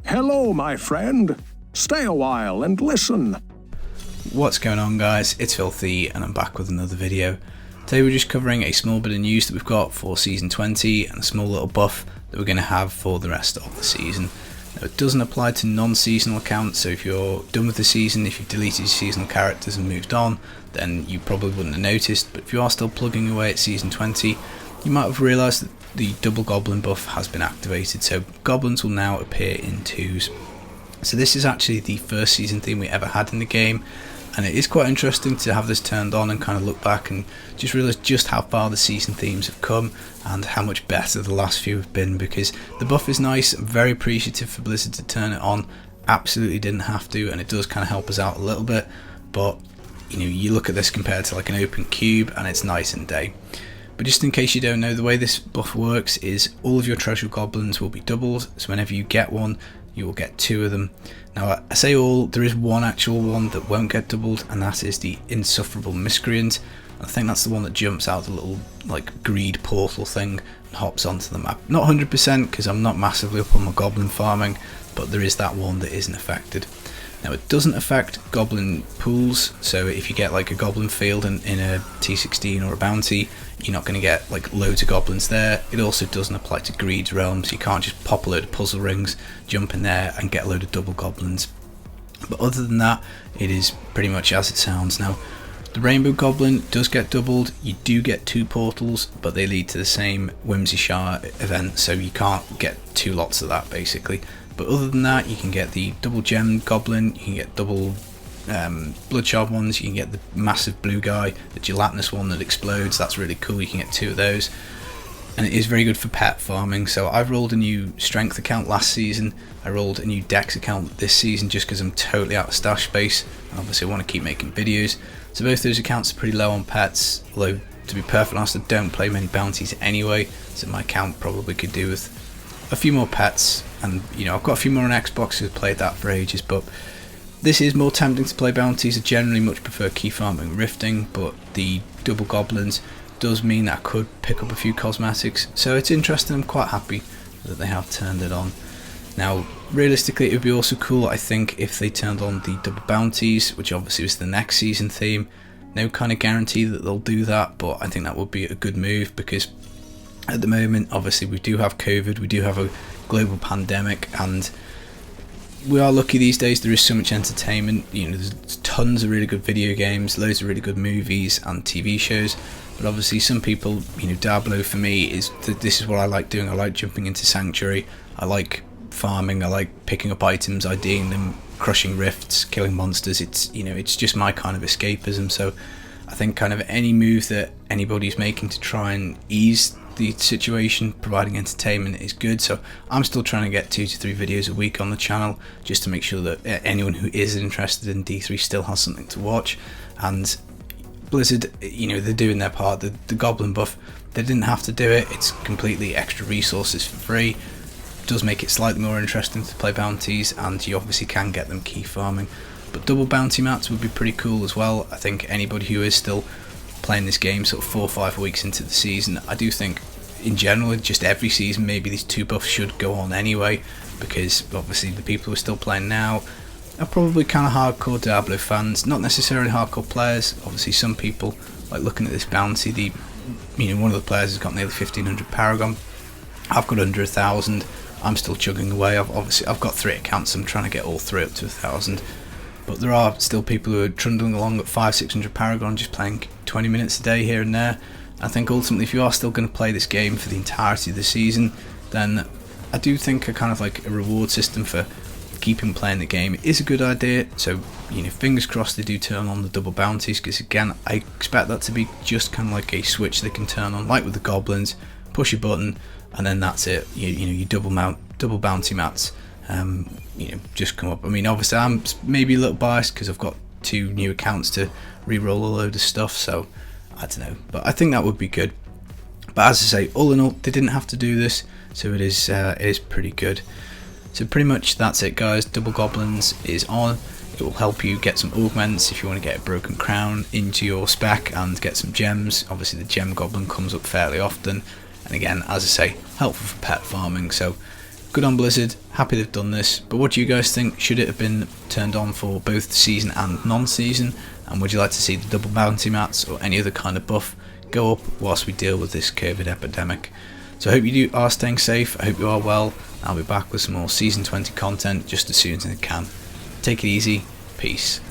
Hello, my friend. Stay a while and listen. What's going on, guys? It's Filthy and I'm back with another video. Today we're just covering a small bit of news that we've got for Season 20 and a small little buff that we're going to have for the rest of the season. Now, it doesn't apply to non-seasonal accounts, so if you're done with the season, if you've deleted your seasonal characters and moved on, then you probably wouldn't have noticed, but if you are still plugging away at Season 20, you might have realised that the double goblin buff has been activated, so goblins will now appear in twos. So this is actually the first season theme we ever had in the game, and it is quite interesting to have this turned on and kind of look back and just realise just how far the season themes have come and how much better the last few have been, because the buff is nice. I'm very appreciative for Blizzard to turn it on. Absolutely didn't have to, and it does kind of help us out a little bit, but you know, you look at this compared to like an open cube and it's night and day. But just in case you don't know, the way this buff works is all of your treasure goblins will be doubled, so whenever you get one, you will get two of them. Now I say all, there is one actual one that won't get doubled, and that is the insufferable miscreant. I think that's the one that jumps out the little like greed portal thing and hops onto the map. Not 100% because I'm not massively up on my goblin farming, but there is that one that isn't affected. Now it doesn't affect goblin pools, so if you get like a goblin field in a T16 or a bounty, you're not going to get like loads of goblins there. It also doesn't apply to Greed's realms. You can't just pop a load of puzzle rings, jump in there and get a load of double goblins. But other than that, it is pretty much as it sounds. Now the rainbow goblin does get doubled. You do get two portals, but they lead to the same Whimsy Shard event, so you can't get two lots of that basically. But other than that, you can get the double gem goblin, you can get double blood shard ones, you can get the massive blue guy, the gelatinous one that explodes. That's really cool. You can get two of those, and it is very good for pet farming. So I've rolled a new strength account last season, I rolled a new dex account this season just because I'm totally out of stash space, and obviously I want to keep making videos. So both those accounts are pretty low on pets, although to be perfectly honest I don't play many bounties anyway, so my account probably could do with a few more pets. And you know, I've got a few more on Xbox who've played that for ages, but this is more tempting to play bounties. I generally much prefer key farming and rifting, but the double goblins does mean that I could pick up a few cosmetics, so it's interesting. I'm quite happy that they have turned it on. Now realistically it would be also cool, I think, if they turned on the double bounties, which obviously was the next season theme. No kind of guarantee that they'll do that, but I think that would be a good move, because at the moment obviously we do have COVID, we do have a global pandemic, and we are lucky these days. There is so much entertainment, you know, there's tons of really good video games, loads of really good movies and TV shows, but obviously some people, you know, Diablo for me is this is what I like doing. I like jumping into Sanctuary, I like farming, I like picking up items, IDing them, crushing rifts, killing monsters. It's, you know, it's just my kind of escapism. So I think kind of any move that anybody's making to try and ease the situation, providing entertainment, is good. So I'm still trying to get 2 to 3 videos a week on the channel, just to make sure that anyone who is interested in D3 still has something to watch. And Blizzard, you know, they're doing their part. The goblin buff, they didn't have to do it. It's completely extra resources for free. It does make it slightly more interesting to play bounties, and you obviously can get them key farming. But double bounty mats would be pretty cool as well. I think anybody who is still playing this game sort of 4 or 5 weeks into the season, I do think in general just every season maybe these two buffs should go on anyway, because obviously the people who are still playing now are probably kind of hardcore Diablo fans, not necessarily hardcore players. Obviously some people, like looking at this bounty, you know, one of the players has got nearly 1500 Paragon, I've got under 1000. I'm still chugging away. I've got 3 accounts, I'm trying to get all 3 up to 1000. But there are still people who are trundling along at 500-600 Paragon, just playing 20 minutes a day here and there. I think ultimately if you are still going to play this game for the entirety of the season, then I do think a kind of like a reward system for keeping playing the game is a good idea. So, you know, fingers crossed they do turn on the double bounties, because again I expect that to be just kind of like a switch they can turn on, like with the goblins. Push a button and then that's it. You know, you double bounty mats you know, just come up. I mean, obviously I'm maybe a little biased because I've got 2 new accounts to re-roll a load of stuff, so I don't know, but I think that would be good. But as I say, all in all, they didn't have to do this, so it is pretty good. So pretty much that's it, guys. Double goblins is on. It will help you get some augments if you want to get a broken crown into your spec and get some gems. Obviously the gem goblin comes up fairly often, and again, as I say, helpful for pet farming. So Good on Blizzard, happy they've done this, but what do you guys think? Should it have been turned on for both season and non-season? And would you like to see the double bounty mats or any other kind of buff go up whilst we deal with this COVID epidemic? So I hope you are staying safe, I hope you are well. I'll be back with some more season 20 content just as soon as I can. Take it easy, peace.